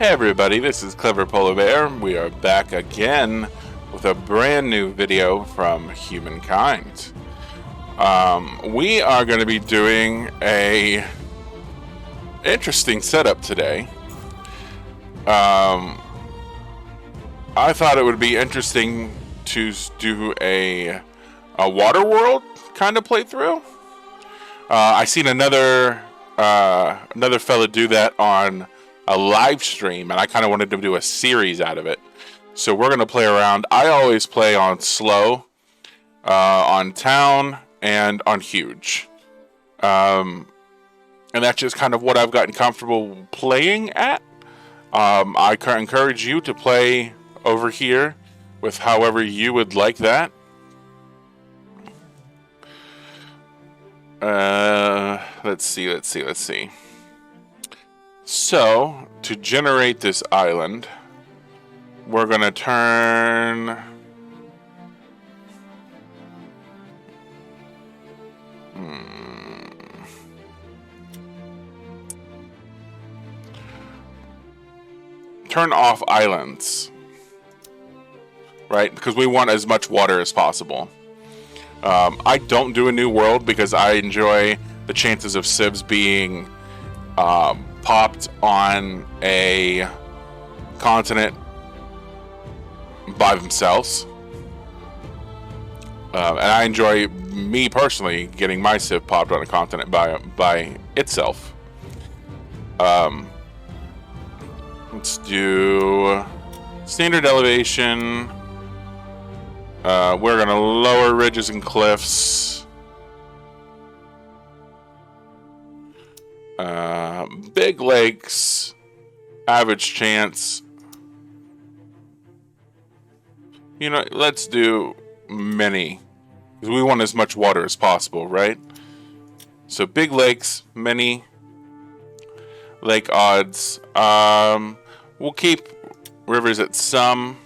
Hey everybody, this is Clever Polar Bear. We are back again with a brand new video from Humankind. We are going to be doing a interesting setup today. I thought it would be interesting to do a water world kind of playthrough. I seen another fella do that on a live stream, and I kind of wanted to do a series out of it. So we're gonna play around. I always play on slow, on town, and on huge, and that's just kind of what I've gotten comfortable playing at. I encourage you to play over here with however you would like that. Let's see. So, to generate this island, we're going to turn... Turn off islands. Right? Because we want as much water as possible. I don't do a new world because I enjoy the chances of civs being... popped on a continent by themselves, and I enjoy, me personally, getting my civ popped on a continent by itself. Let's do standard elevation. We're gonna lower ridges and cliffs. Big lakes, average chance. You know, let's do many, because we want as much water as possible, right? So big lakes, many lake odds. We'll keep rivers at some.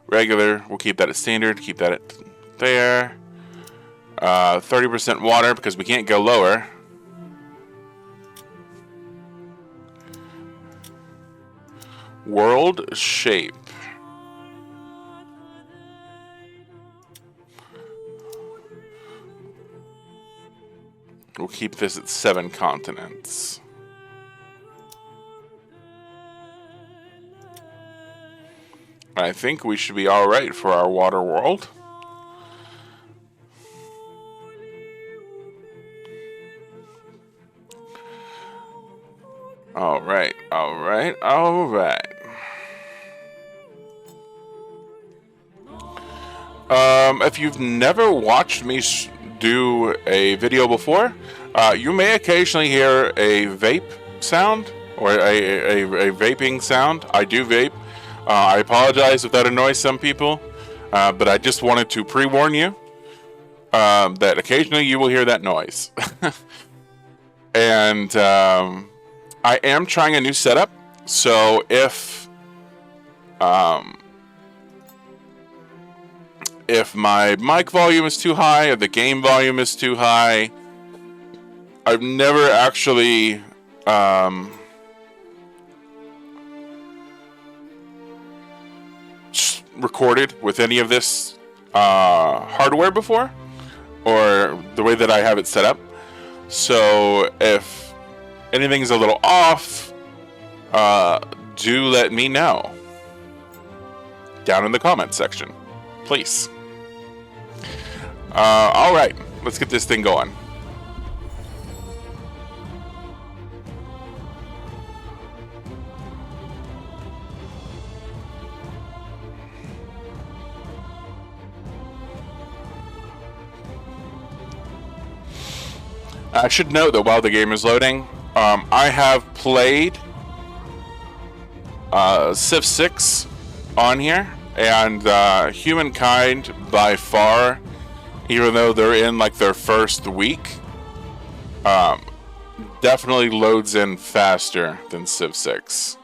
Regular, we'll keep that at standard. Keep that at there. 30% water because we can't go lower. World shape. We'll keep this at 7 continents. I think we should be alright for our water world. Alright. If you've never watched me do a video before, you may occasionally hear a vape sound or a vaping sound. I do vape. I apologize if that annoys some people, but I just wanted to pre-warn you that occasionally you will hear that noise. And I am trying a new setup, so if my mic volume is too high or the game volume is too high, I've never actually recorded with any of this hardware before, or the way that I have it set up. So if anything's a little off, do let me know down in the comments section, please. Alright, let's get this thing going. I should note that while the game is loading, I have played Civ 6 on here, and Humankind by far, even though they're in like their first week, definitely loads in faster than Civ 6.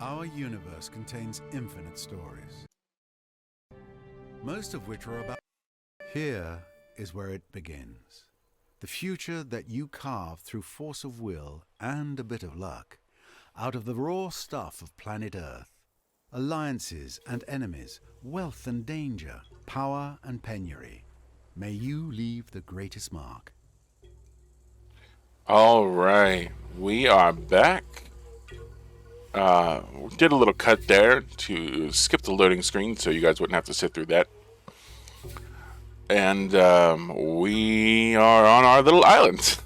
Our universe contains infinite stories, most of which are about... Here is where it begins. The future that you carve through force of will and a bit of luck, out of the raw stuff of planet Earth. Alliances and enemies, wealth and danger, power and penury. May you leave the greatest mark. All right, we are back. We did a little cut there to skip the loading screen so you guys wouldn't have to sit through that. And we are on our little island.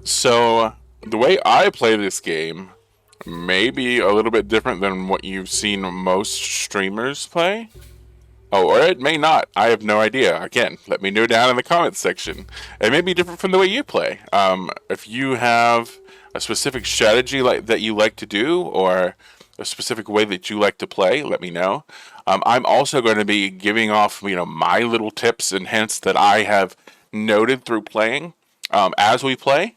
So the way I play this game may be a little bit different than what you've seen most streamers play. Oh, or it may not. I have no idea. Again, let me know down in the comments section. It may be different from the way you play. If you have a specific strategy that you like to do, or a specific way that you like to play, let me know. I'm also going to be giving off, my little tips and hints that I have noted through playing as we play,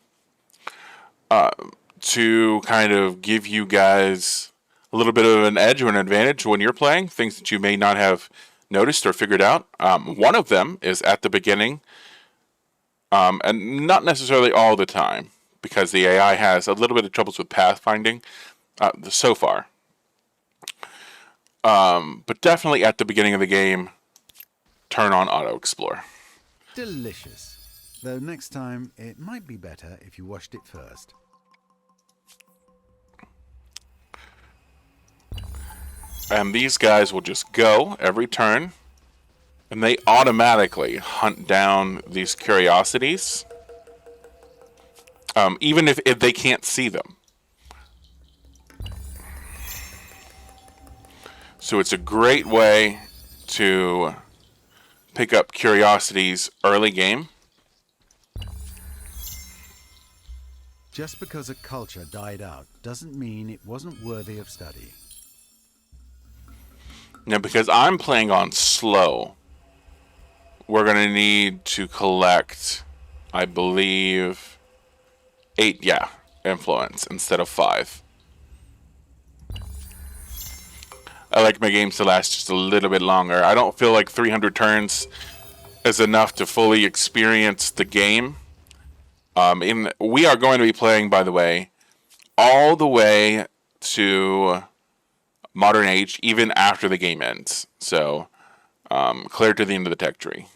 to kind of give you guys a little bit of an edge or an advantage when you're playing, things that you may not have noticed or figured out. One of them is at the beginning, and not necessarily all the time, because the AI has a little bit of troubles with pathfinding so far. But definitely at the beginning of the game, turn on Auto Explore. Delicious. Though next time, it might be better if you washed it first. And these guys will just go every turn, and they automatically hunt down these curiosities, even if they can't see them. So it's a great way to pick up curiosities early game. Just because a culture died out doesn't mean it wasn't worthy of study. Now, because I'm playing on slow, we're going to need to collect, I believe, 8, influence instead of 5. I like my games to last just a little bit longer. I don't feel like 300 turns is enough to fully experience the game. We are going to be playing, by the way, all the way to Modern Age, even after the game ends. So, clear to the end of the tech tree.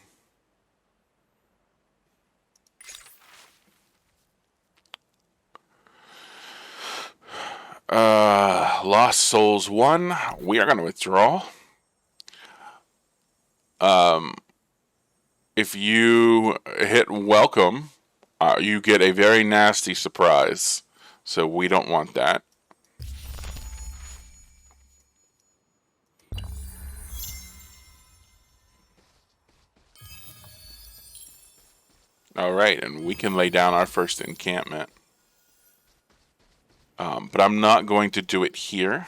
Lost Souls 1, we are going to withdraw. If you hit welcome, you get a very nasty surprise. So we don't want that. Alright, and we can lay down our first encampment. But I'm not going to do it here.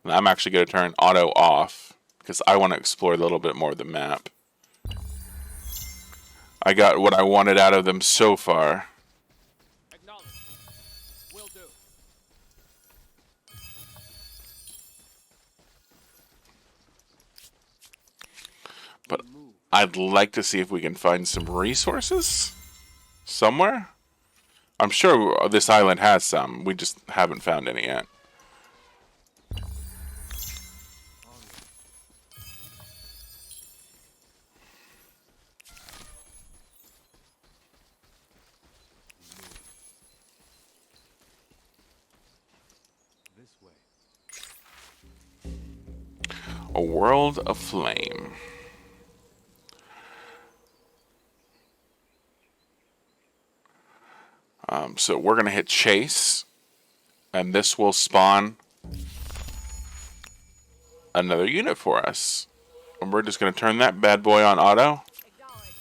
I'm actually going to turn auto off, because I want to explore a little bit more of the map. I got what I wanted out of them so far. Will do. But I'd like to see if we can find some resources somewhere. I'm sure this island has some. We just haven't found any yet. This way. A world of flame. So we're going to hit chase, and this will spawn another unit for us. And we're just going to turn that bad boy on auto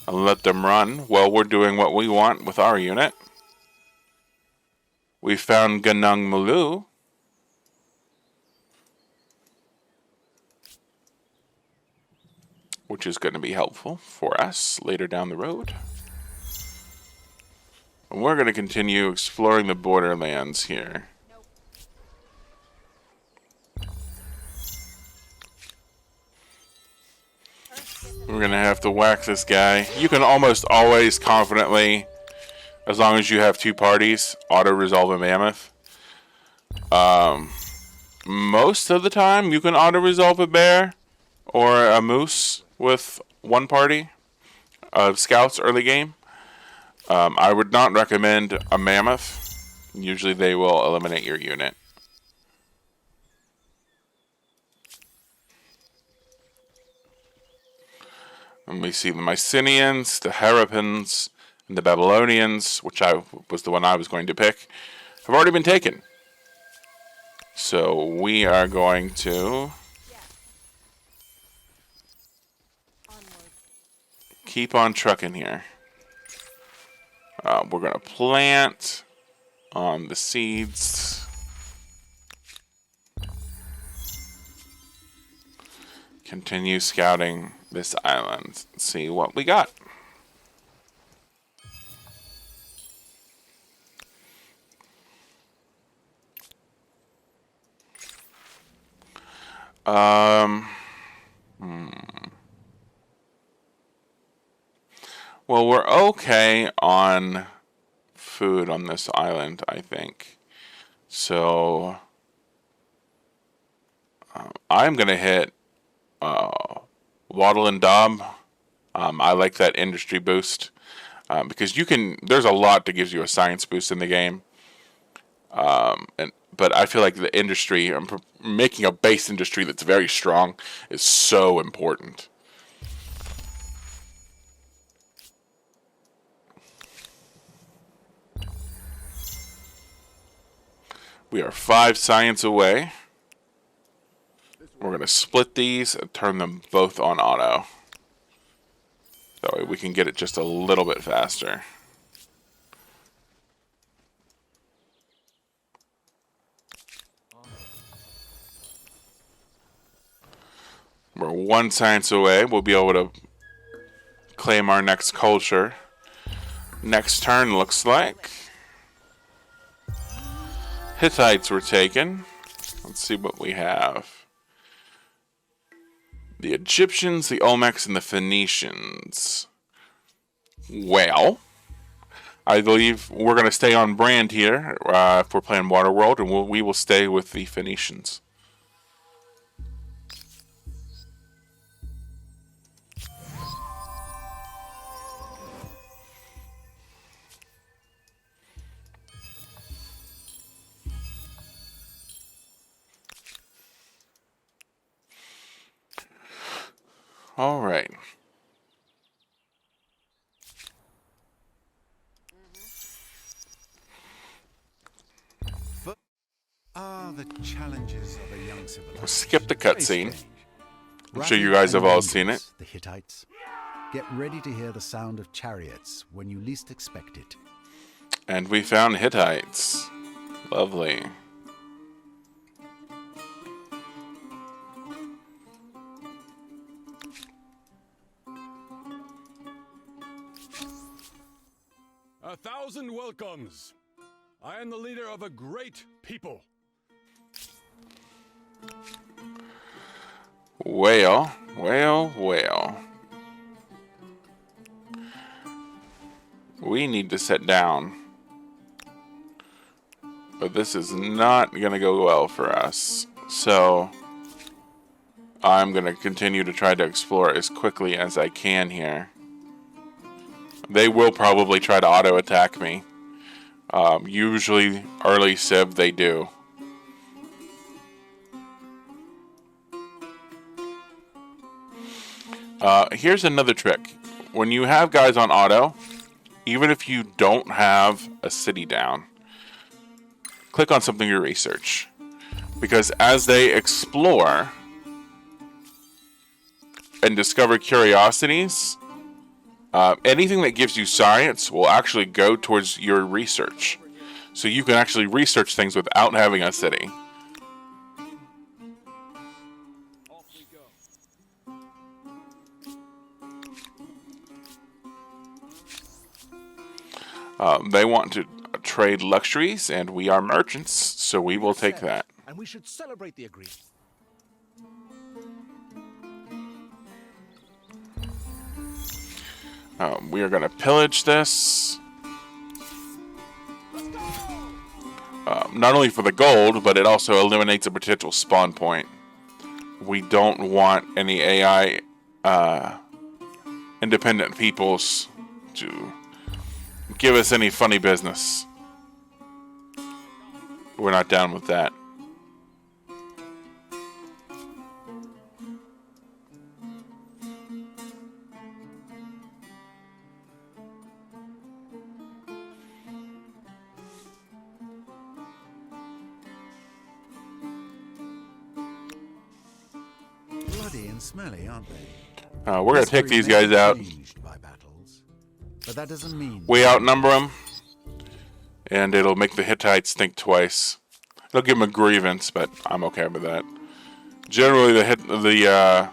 and let them run while we're doing what we want with our unit. We found Ganung Mulu. Which is going to be helpful for us later down the road. And we're going to continue exploring the borderlands here. We're gonna have to whack this guy. You can almost always confidently, as long as you have two parties, auto-resolve a mammoth. Most of the time, you can auto-resolve a bear or a moose with one party of scouts early game. I would not recommend a mammoth. Usually they will eliminate your unit. And we see the Mycenaeans, the Harapans, and the Babylonians, which was the one I was going to pick, have already been taken. So we are going to keep on trucking here. We're going to plant on the seeds. Continue scouting this island. See what we got. Well, we're okay on food on this island, I think. So I'm gonna hit Waddle and Daub. I like that industry boost because there's a lot that gives you a science boost in the game. But I feel like the industry, making a base industry that's very strong, is so important. We are 5 science away. We're going to split these and turn them both on auto. That way we can get it just a little bit faster. We're 1 science away. We'll be able to claim our next culture. Next turn looks like Hittites were taken. Let's see what we have. The Egyptians, the Olmecs, and the Phoenicians. Well, I believe we're going to stay on brand here if we're playing Waterworld, and we will stay with the Phoenicians. All right. The challenges of a young civilization. We'll skip the cutscene. I'm sure you Rapid guys have all and seen it. dangerous, The Hittites. Get ready to hear the sound of chariots when you least expect it. And we found Hittites. Lovely. A thousand welcomes. I am the leader of a great people. Well. We need to sit down. But this is not going to go well for us. So I'm going to continue to try to explore as quickly as I can here. They will probably try to auto-attack me. Usually early Civ they do. Here's another trick. When you have guys on auto, even if you don't have a city down, click on something to research. Because as they explore and discover curiosities, anything that gives you science will actually go towards your research. So you can actually research things without having a city. They want to trade luxuries, and we are merchants, so we will take that. And we should celebrate the agreement. We are going to pillage this. Not only for the gold, but it also eliminates a potential spawn point. We don't want any AI independent peoples to give us any funny business. We're not down with that. Bloody and smelly, aren't they? We're going to take these guys out. By battles, but that doesn't mean We outnumber them, and it'll make the Hittites think twice. It'll give them a grievance, but I'm okay with that. Generally, the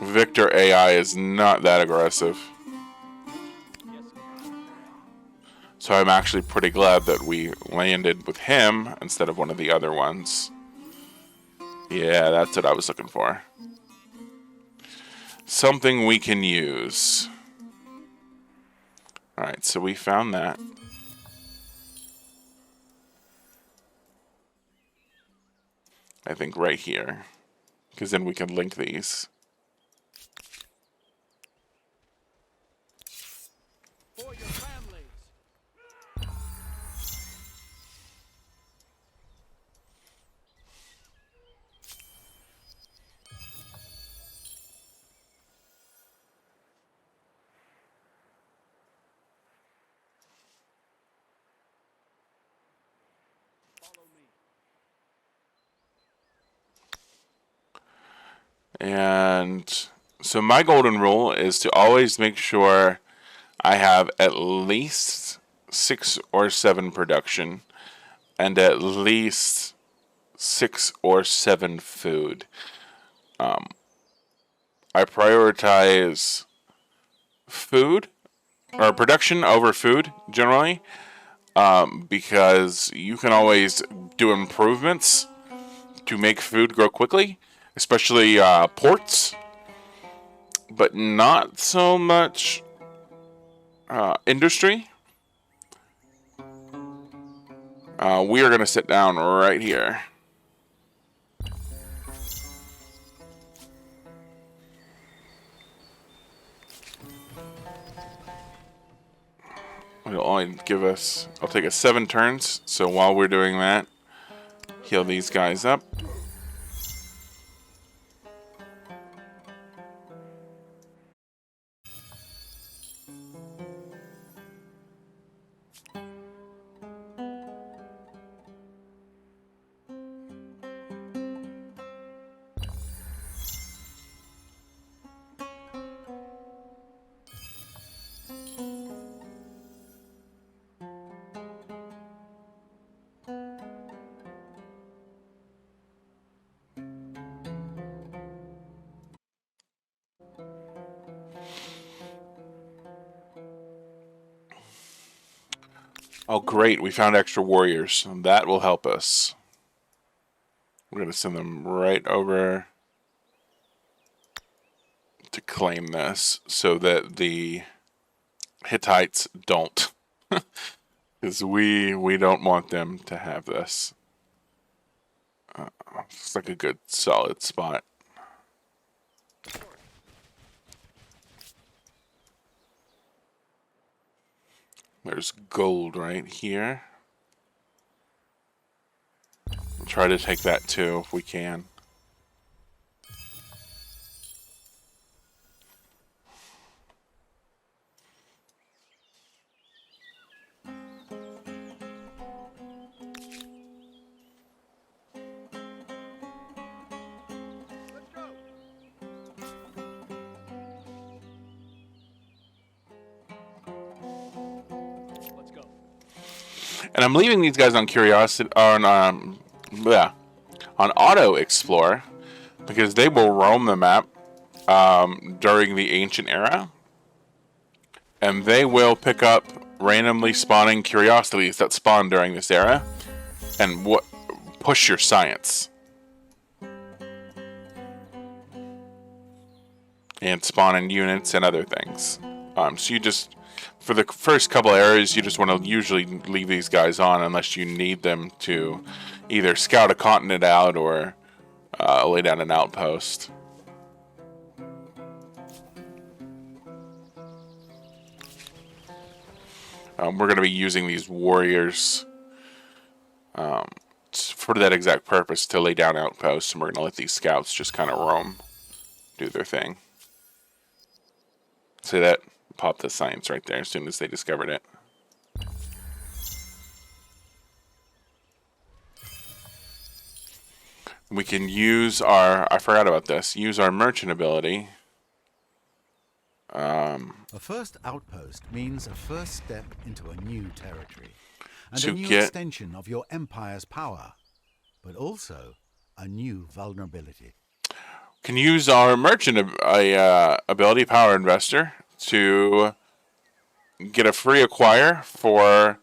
Victor AI is not that aggressive. So I'm actually pretty glad that we landed with him instead of one of the other ones. Yeah, that's what I was looking for. Something we can use. Alright, so we found that. I think right here. Because then we can link these. For your families. Follow me. And so my golden rule is to always make sure I have at least 6 or 7 production and at least 6 or 7 food. I prioritize food or production over food generally, because you can always do improvements to make food grow quickly, especially ports, but not so much industry. We are going to sit down right here. It'll only give us, I'll take us 7 turns, so while we're doing that, heal these guys up. Oh, great. We found extra warriors. That will help us. We're going to send them right over to claim this so that the Hittites don't. Because we don't want them to have this. It's like a good, solid spot. There's gold right here. We'll try to take that too if we can. And I'm leaving these guys on curiosity on auto explore because they will roam the map during the ancient era, and they will pick up randomly spawning curiosities that spawn during this era and push your science and spawn in units and other things. So you just, for the first couple areas, you just want to usually leave these guys on unless you need them to either scout a continent out or lay down an outpost. We're going to be using these warriors for that exact purpose, to lay down outposts, and we're going to let these scouts just kind of roam, do their thing. See that? Pop the science right there as soon as they discovered it. We can use our, I forgot about this, use our merchant ability. A first outpost means a first step into a new territory and To a new get- extension of your empire's power, but also a new vulnerability. Can use our merchant ability, Power Investor, to get a free acquire for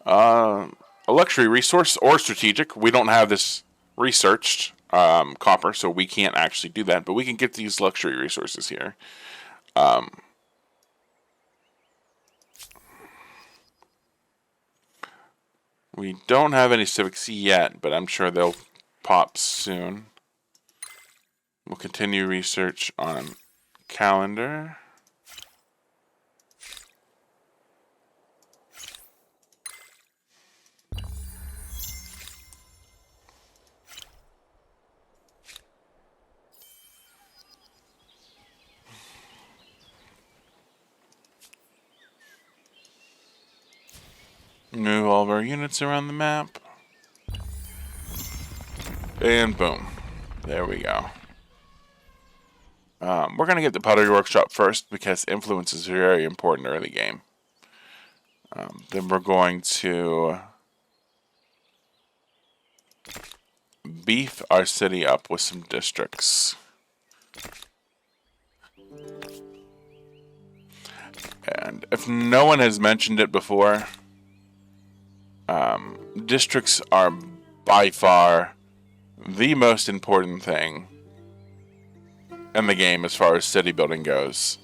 a luxury resource or strategic. We don't have this researched copper, so we can't actually do that, but we can get these luxury resources here. We don't have any civics yet, but I'm sure they'll pop soon. We'll continue research on calendar. Move all of our units around the map. And boom. There we go. We're going to get the pottery workshop first because influence is very important early game. Then we're going to beef our city up with some districts. And if no one has mentioned it before, districts are by far the most important thing in the game as far as city building goes.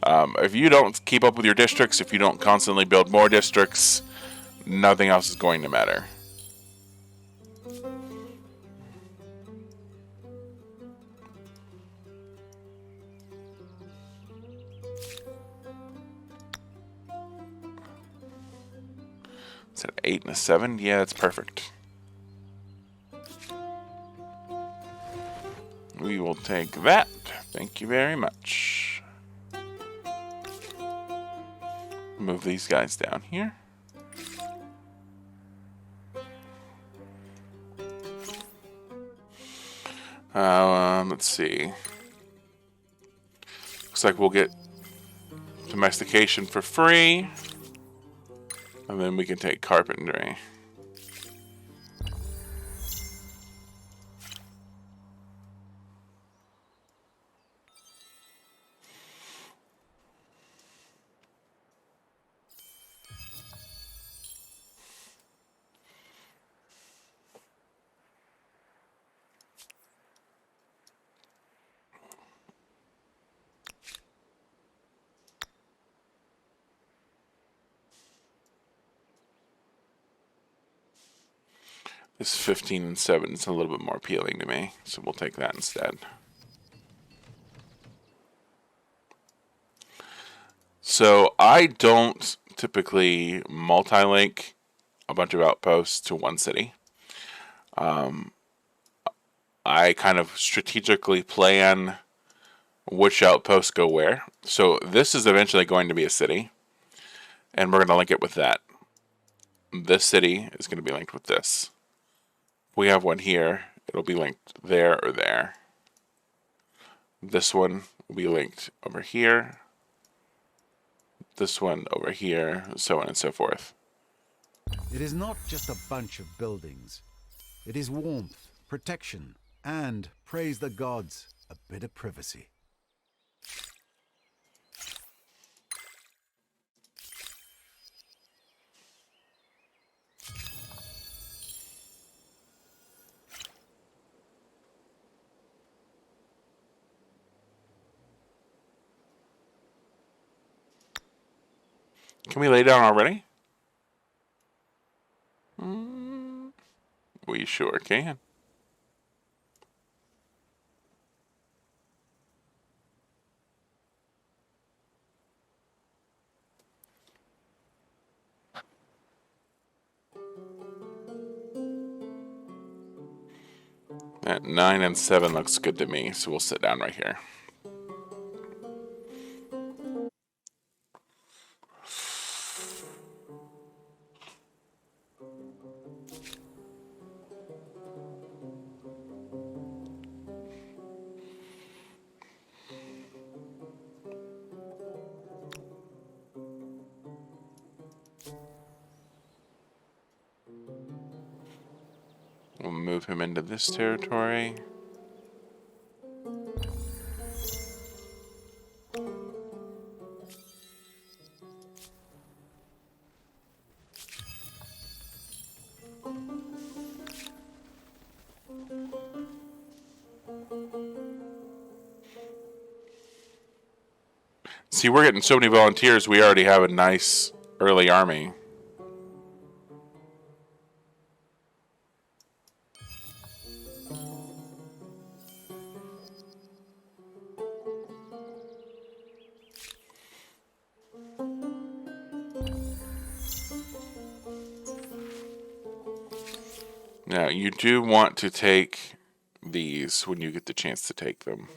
If you don't keep up with your districts, if you don't constantly build more districts, nothing else is going to matter. Is that 8 and a 7? Yeah, that's perfect. We will take that. Thank you very much. Move these guys down here. Let's see. Looks like we'll get domestication for free. And then we can take carpentry. This 15 and 7 is a little bit more appealing to me, so we'll take that instead. So I don't typically multi-link a bunch of outposts to one city. I kind of strategically plan which outposts go where. So this is eventually going to be a city, and we're going to link it with that. This city is going to be linked with this. We have one here, it'll be linked there or there. This one will be linked over here. This one over here, so on and so forth. It is not just a bunch of buildings. It is warmth, protection, and, praise the gods, a bit of privacy. Can we lay down already? We sure can. At 9 and 7 looks good to me, so we'll sit down right here. We'll move him into this territory. See, we're getting so many volunteers, we already have a nice early army. Now, you do want to take these when you get the chance to take them.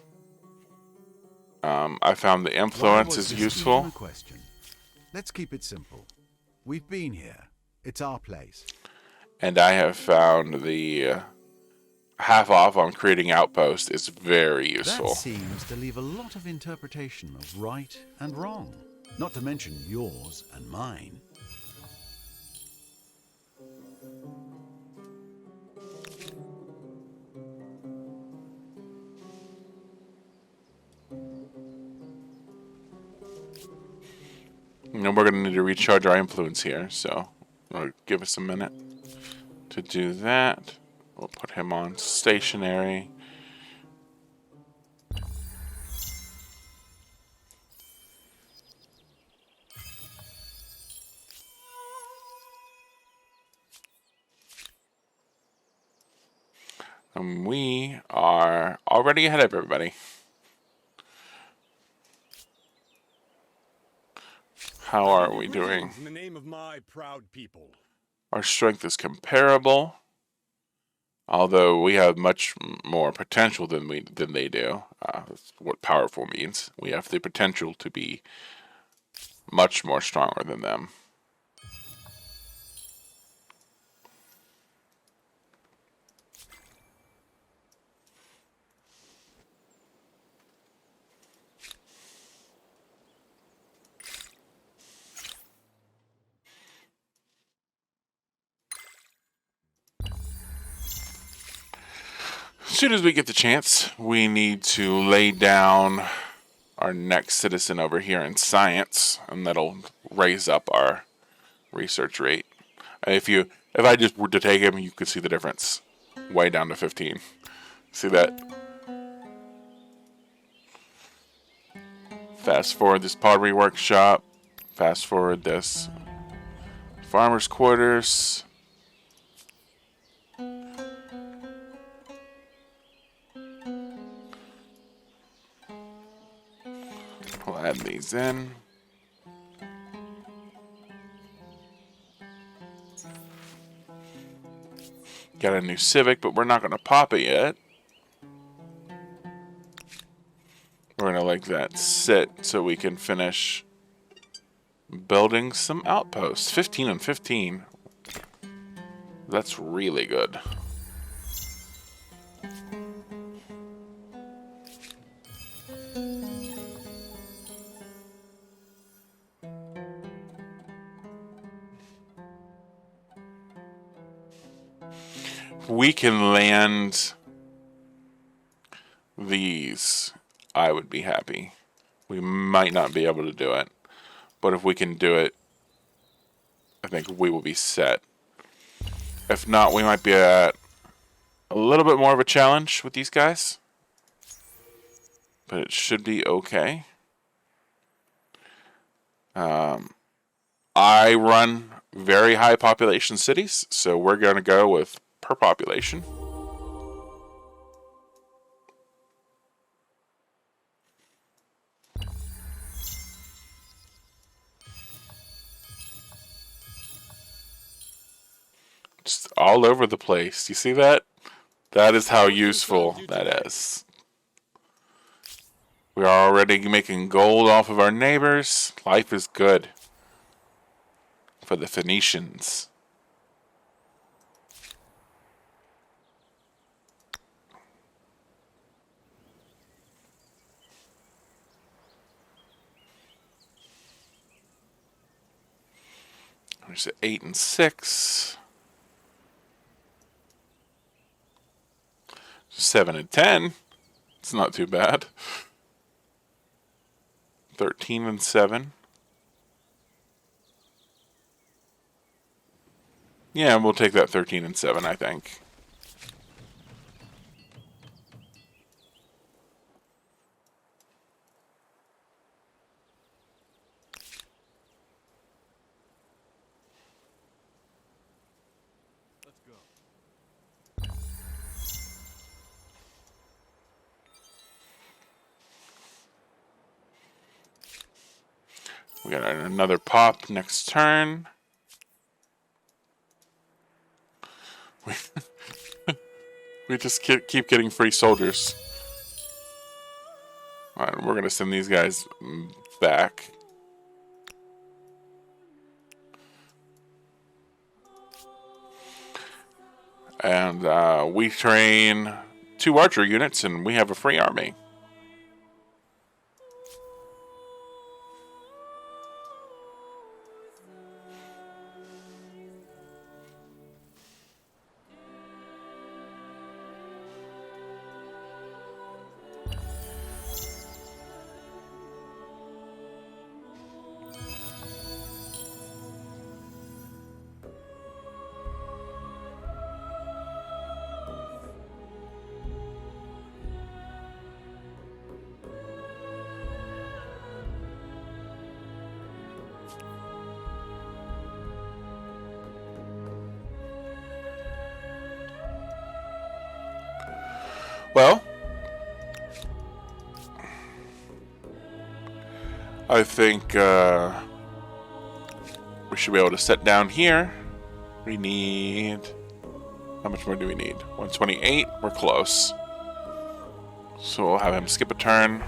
I found the influence is useful. Question. Let's keep it simple. We've been here. It's our place. And I have found the half off on creating outposts is very useful. That seems to leave a lot of interpretation of right and wrong. Not to mention yours and mine. And we're going to need to recharge our influence here, so give us a minute to do that. We'll put him on stationary. And we are already ahead of everybody. How are we doing? In the name of my proud people. Our strength is comparable, although we have much more potential than they do. That's what powerful means. We have the potential to be much more stronger than them. As soon as we get the chance, we need to lay down our next citizen over here in science, and that'll raise up our research rate. If I just were to take him, you could see the difference, way down to 15. See that? Fast forward this pottery workshop. Fast forward this farmer's quarters. We'll add these in. Got a new Civic, but we're not going to pop it yet. We're going to let that sit so we can finish building some outposts. 15 and 15. That's really good. We can land these, I would be happy. We might not be able to do it, but if we can do it, I think we will be set. If not, we might be at a little bit more of a challenge with these guys, but it should be okay. I run very high population cities, so we're going to go with per population. Just all over the place. You see that? That is how useful that is. We are already making gold off of our neighbors. Life is good for the Phoenicians. There's 8 and 6. 7 and 10. It's not too bad. 13 and 7. Yeah, we'll take that 13 and 7, I think. Let's go. We got another pop next turn. We just keep getting free soldiers. Alright, we're going to send these guys back. And we train 2 archer units and we have a free army. Well, I think we should be able to set down here. We need... How much more do we need? 128. We're close. So we'll have him skip a turn.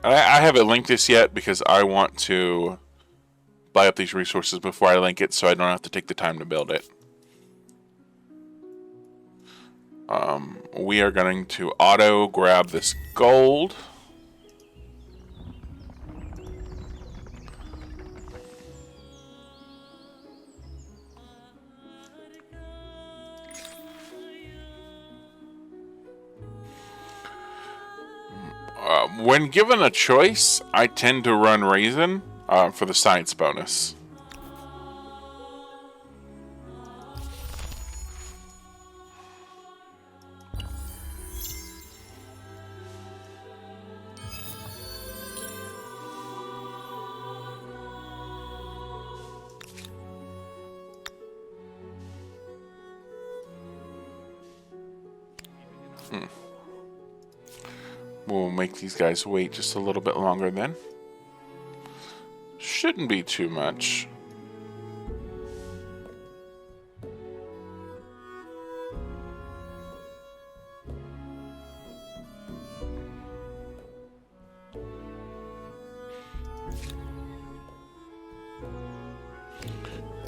I haven't linked this yet because I want to buy up these resources before I link it so I don't have to take the time to build it. We are going to auto grab this gold. When given a choice, I tend to run Raisin for the science bonus. We'll make these guys wait just a little bit longer then. Shouldn't be too much.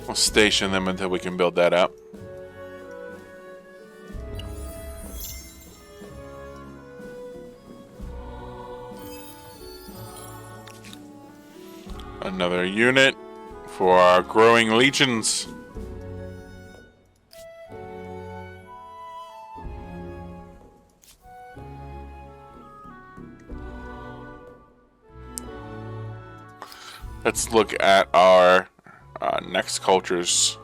We'll station them until we can build that up. Another unit for our growing legions. Let's look at our next cultures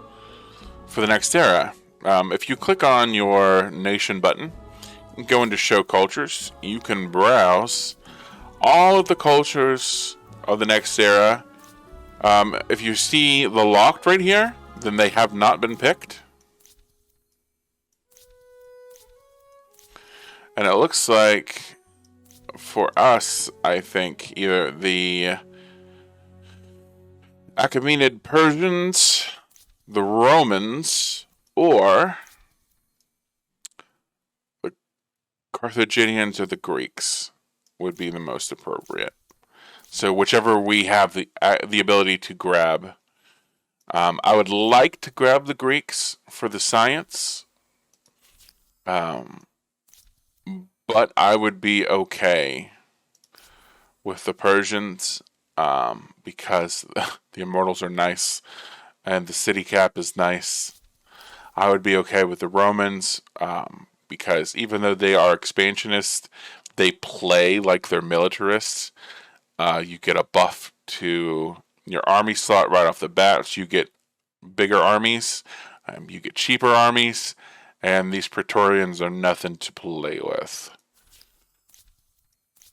for the next era. If you click on your nation button and go into show cultures, you can browse all of the cultures of the next era. If you see the locked right here, then they have not been picked. And it looks like for us, I think either the Achaemenid Persians, the Romans, or the Carthaginians or the Greeks would be the most appropriate. So whichever we have the ability to grab. I would like to grab the Greeks for the science. But I would be okay with the Persians because the Immortals are nice and the city cap is nice. I would be okay with the Romans because even though they are expansionist, they play like they're militarists. You get a buff to your army slot right off the bat, so you get bigger armies, you get cheaper armies, and these Praetorians are nothing to play with.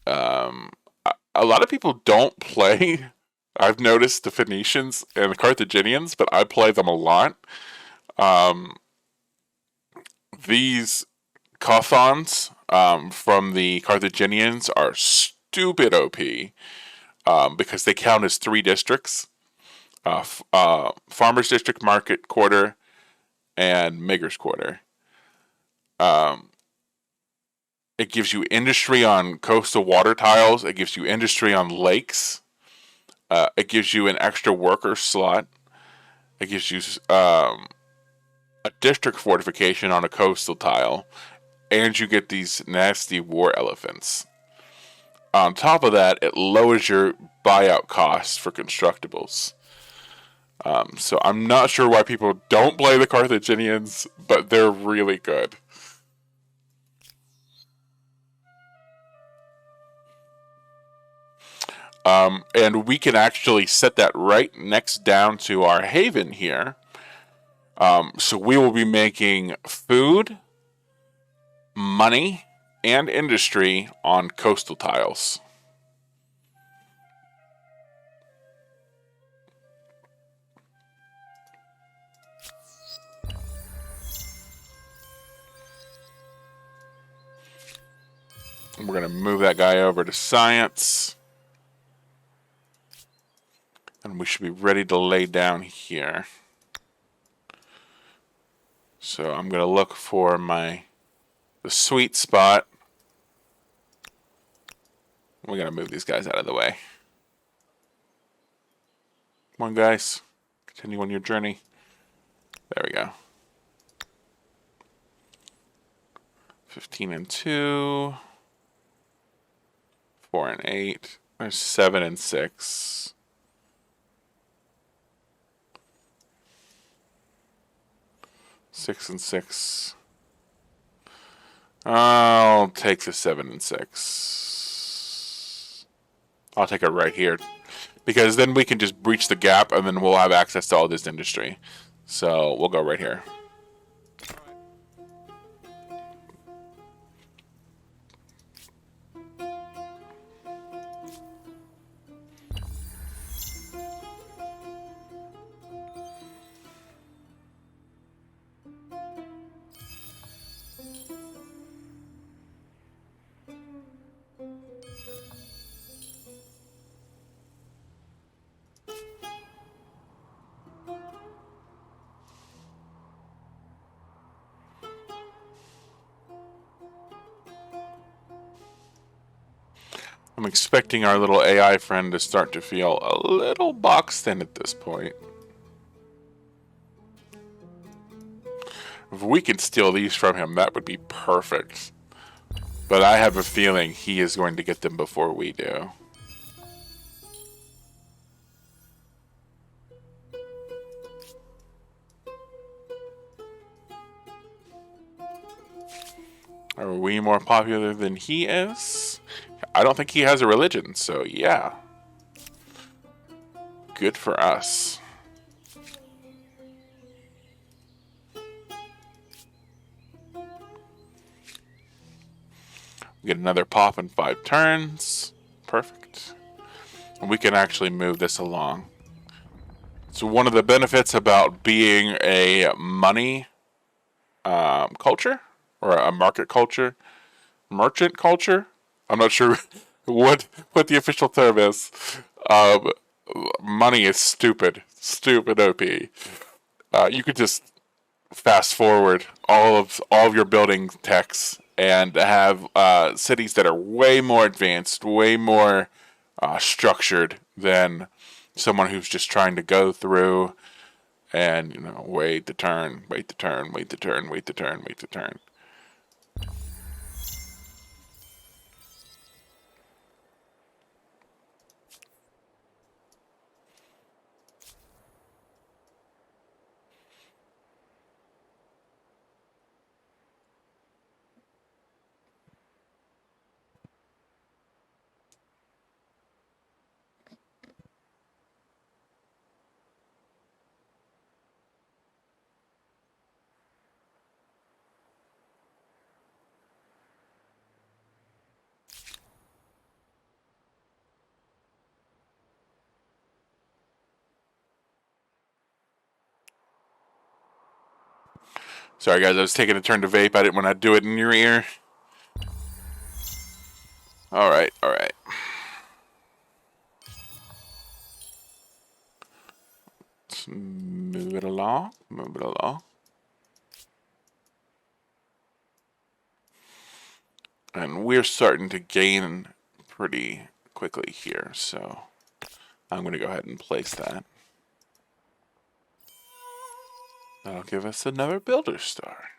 A lot of people don't play. I've noticed the Phoenicians and the Carthaginians, but I play them a lot. These Chthons from the Carthaginians are stupid OP because they count as 3 districts: Farmers District, Market Quarter, and Maker's Quarter. It gives you industry on coastal water tiles. It gives you industry on lakes. It gives you an extra worker slot. It gives you a district fortification on a coastal tile. And you get these nasty war elephants. On top of that, it lowers your buyout costs for constructibles. So I'm not sure why people don't play the Carthaginians, but they're really good. And we can actually set that right next down to our haven here. So we will be making food, money, and industry on coastal tiles. We're going to move that guy over to science. And we should be ready to lay down here. So I'm going to look for the sweet spot. We're going to move these guys out of the way. Come on, guys. Continue on your journey. There we go. 15 and 2. 4 and 8. There's 7 and 6. 6 and 6. I'll take the 7 and 6. I'll take it right here. Because then we can just breach the gap and then we'll have access to all this industry. So we'll go right here. I'm expecting our little AI friend to start to feel a little boxed in at this point. If we can steal these from him, that would be perfect. But I have a feeling he is going to get them before we do. Are we more popular than he is? I don't think he has a religion, so yeah. Good for us. We get another pop in 5 turns. Perfect. And we can actually move this along. So one of the benefits about being a money culture, or a market culture, merchant culture. I'm not sure what the official term is. Um, Money is stupid OP. You could just fast forward all of your building techs and have cities that are way more advanced, way more structured than someone who's just trying to go through and wait the turn, wait the turn, wait the turn, wait the turn, wait the turn. Sorry guys, I was taking a turn to vape. I didn't want to do it in your ear. Alright, alright. Let's move it along, move it along. And we're starting to gain pretty quickly here, so I'm going to go ahead and place that. That'll give us another builder star.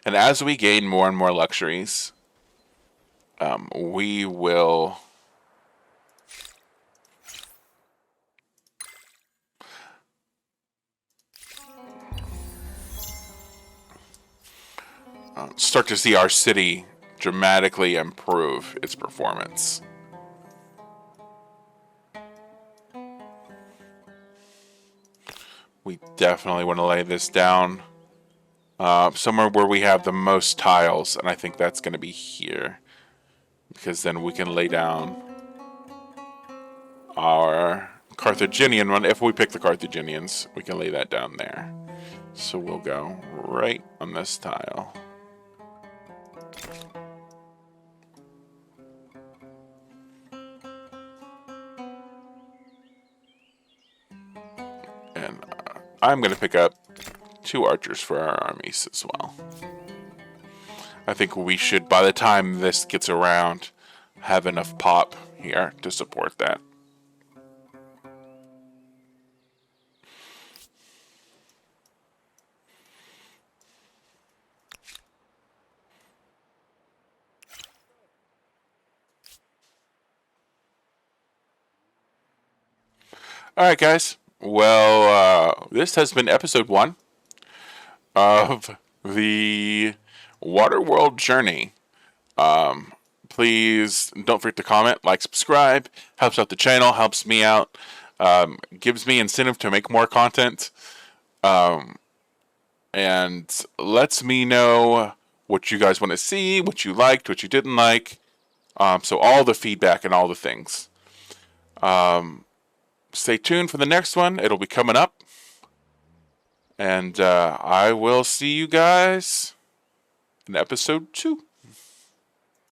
And as we gain more and more luxuries, we will start to see our city dramatically improve its performance. We definitely want to lay this down somewhere where we have the most tiles, and I think that's going to be here, because then we can lay down our Carthaginian one. If we pick the Carthaginians, we can lay that down there. So we'll go right on this tile. And I'm going to pick up 2 archers for our armies as well. I think we should, by the time this gets around, have enough pop here to support that. Alright guys, well, this has been episode 1 of the Waterworld Journey. Please don't forget to comment, like, subscribe. Helps out the channel, helps me out, gives me incentive to make more content, and lets me know what you guys want to see, what you liked, what you didn't like. So all the feedback and all the things. Stay tuned for the next one. It'll be coming up. And I will see you guys in episode 2.